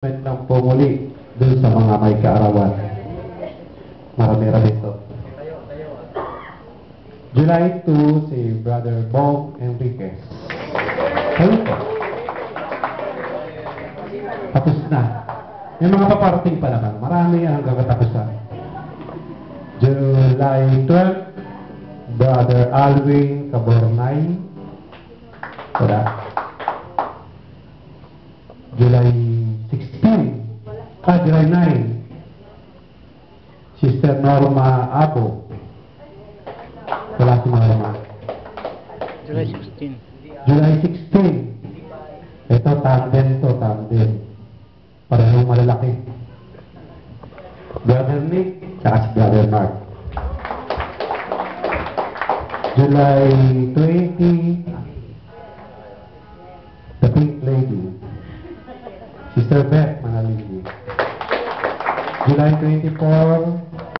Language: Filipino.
lang po muli dun sa mga may kaarawan. Marami-rami ito. July 2, si Brother Bob Enriquez. Ayun po. Tapos na. May mga paparating pa naman. Marami hanggang katapusan. July 12, Brother Alwin Cabornay. Wala. July 9, Sister Norma Abo. Wala si Norma. July 16. July 16. Ito, tandem to, tandem. Parehong malalaki. Brother Nick, saka si Brother Mark. July 20, The Pink Lady. Sister Beth Manalili. July 24,